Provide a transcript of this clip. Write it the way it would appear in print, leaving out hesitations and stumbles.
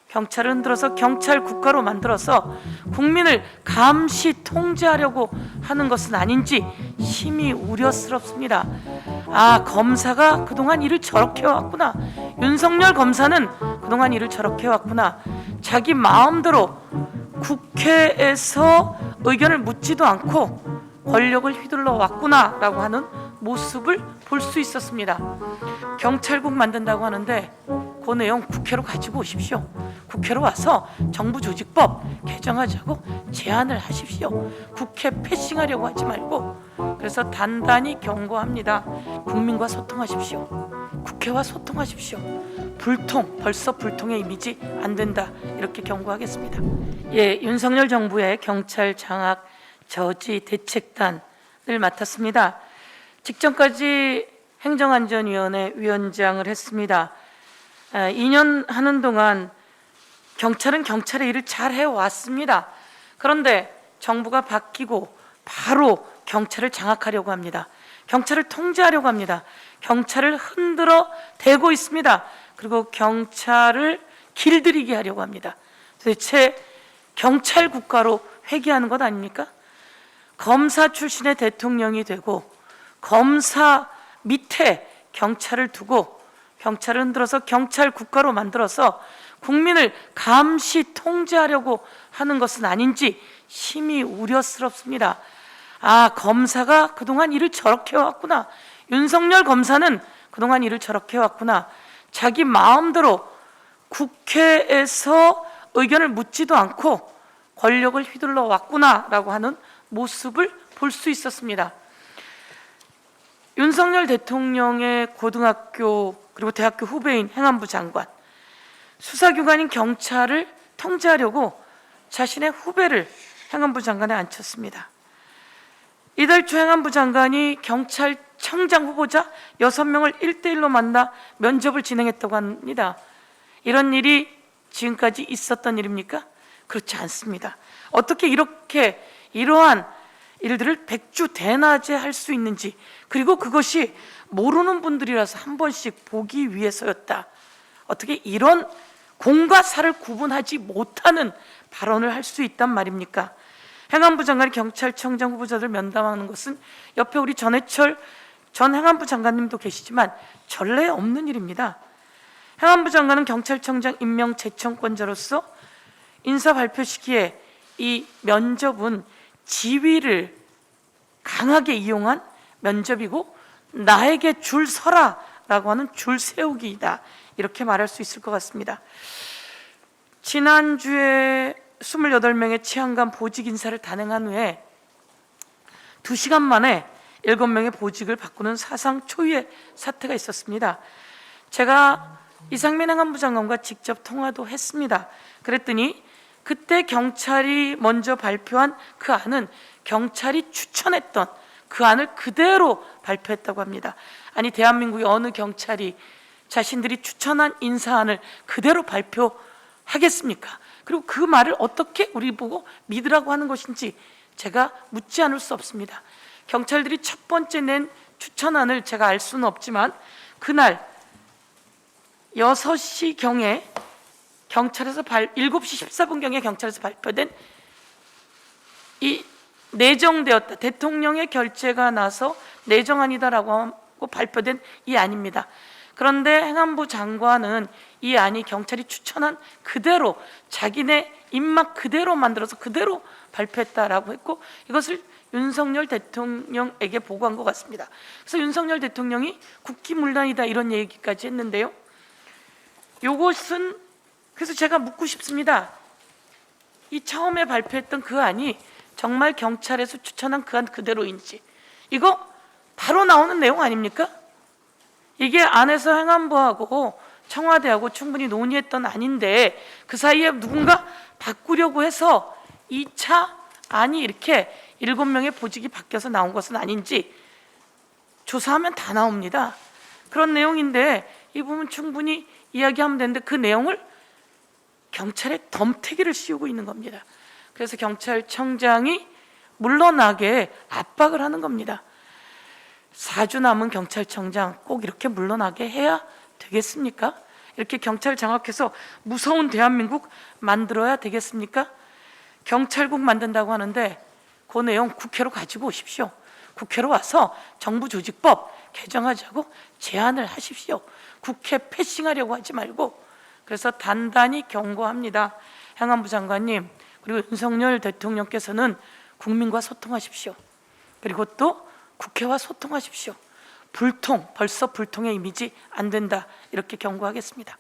경찰을 흔들어서 경찰 국가로 만들어서 국민을 감시 통제하려고 하는 것은 아닌지 심히 우려스럽습니다. 아, 검사가 그동안 일을 저렇게 해왔구나. 윤석열 검사는 그동안 일을 저렇게 해왔구나. 자기 마음대로 국회에서 의견을 묻지도 않고 권력을 휘둘러 왔구나 라고 하는 모습을 볼 수 있었습니다. 경찰국 만든다고 하는데 그 내용 국회로 가지고 오십시오. 국회로 와서 정부조직법 개정하자고 제안을 하십시오. 국회 패싱하려고 하지 말고. 그래서 단단히 경고합니다. 국민과 소통하십시오. 국회와 소통하십시오. 벌써 불통의 이미지 안 된다, 이렇게 경고하겠습니다. 예, 윤석열 정부의 경찰 장악 저지 대책단을 맡았습니다. 직전까지 행정안전위원회 위원장을 했습니다. 2년 하는 동안 경찰은 경찰의 일을 잘 해왔습니다. 그런데 정부가 바뀌고 바로 경찰을 장악하려고 합니다. 경찰을 통제하려고 합니다. 경찰을 흔들어 대고 있습니다. 그리고 경찰을 길들이게 하려고 합니다. 도대체 경찰 국가로 회귀하는 것 아닙니까? 검사 출신의 대통령이 되고 검사 밑에 경찰을 두고 경찰을 흔들어서 경찰 국가로 만들어서 국민을 감시 통제하려고 하는 것은 아닌지 심히 우려스럽습니다. 아, 검사가 그동안 일을 저렇게 해왔구나. 윤석열 검사는 그동안 일을 저렇게 해왔구나. 자기 마음대로 국회에서 의견을 묻지도 않고 권력을 휘둘러 왔구나 라고 하는 모습을 볼 수 있었습니다. 윤석열 대통령의 고등학교 그리고 대학교 후배인 행안부 장관, 수사기관인 경찰을 통제하려고 자신의 후배를 행안부 장관에 앉혔습니다. 이달 초 행안부 장관이 경찰청장 후보자 6명을 1대1로 만나 면접을 진행했다고 합니다. 이런 일이 지금까지 있었던 일입니까? 그렇지 않습니다. 어떻게 이러한 일들을 백주대낮에 할 수 있는지, 그리고 그것이 모르는 분들이라서 한 번씩 보기 위해서였다. 어떻게 이런 공과 사를 구분하지 못하는 발언을 할 수 있단 말입니까? 행안부 장관이 경찰청장 후보자들 면담하는 것은 옆에 우리 전해철 전 행안부 장관님도 계시지만 전례 없는 일입니다. 행안부 장관은 경찰청장 임명 제청권자로서 인사 발표 시기에 이 면접은 지위를 강하게 이용한 면접이고 나에게 줄 서라 라고 하는 줄 세우기이다, 이렇게 말할 수 있을 것 같습니다. 지난주에 28명의 치안관 보직 인사를 단행한 후에 2시간 만에 7명의 보직을 바꾸는 사상 초유의 사태가 있었습니다. 제가 이상민 행안부 장관과 직접 통화도 했습니다. 그랬더니 그때 경찰이 먼저 발표한 그 안은 경찰이 추천했던 그 안을 그대로 발표했다고 합니다. 아니, 대한민국의 어느 경찰이 자신들이 추천한 인사안을 그대로 발표하겠습니까? 그리고 그 말을 어떻게 우리 보고 믿으라고 하는 것인지 제가 묻지 않을 수 없습니다. 경찰들이 첫 번째 낸 추천안을 제가 알 수는 없지만 그날 6시경에 경찰에서 7시 14분경에 경찰에서 발표된 이 내정되었다, 대통령의 결재가 나서 내정안이다라고 하고 발표된 이 안입니다. 그런데 행안부 장관은 이 안이 경찰이 추천한 그대로 자기네 입맛 그대로 만들어서 그대로 발표했다라고 했고, 이것을 윤석열 대통령에게 보고한 것 같습니다. 그래서 윤석열 대통령이 국기문란이다 이런 얘기까지 했는데요. 이것은 그래서 제가 묻고 싶습니다. 이 처음에 발표했던 그 안이 정말 경찰에서 추천한 그 안 그대로인지, 이거 바로 나오는 내용 아닙니까? 이게 안에서 행안부하고 청와대하고 충분히 논의했던 안인데 그 사이에 누군가 바꾸려고 해서 2차 안이 이렇게 7명의 보직이 바뀌어서 나온 것은 아닌지 조사하면 다 나옵니다. 그런 내용인데 이 부분 충분히 이야기하면 되는데 그 내용을 경찰에 덤태기를 씌우고 있는 겁니다. 그래서 경찰청장이 물러나게 압박을 하는 겁니다. 4주 남은 경찰청장 꼭 이렇게 물러나게 해야 되겠습니까? 이렇게 경찰 장악해서 무서운 대한민국 만들어야 되겠습니까? 경찰국 만든다고 하는데 그 내용 국회로 가지고 오십시오. 국회로 와서 정부조직법 개정하자고 제안을 하십시오. 국회 패싱하려고 하지 말고. 그래서 단단히 경고합니다. 행안부 장관님, 그리고 윤석열 대통령께서는 국민과 소통하십시오. 그리고 또 국회와 소통하십시오. 불통, 벌써 불통의 이미지 안 된다, 이렇게 경고하겠습니다.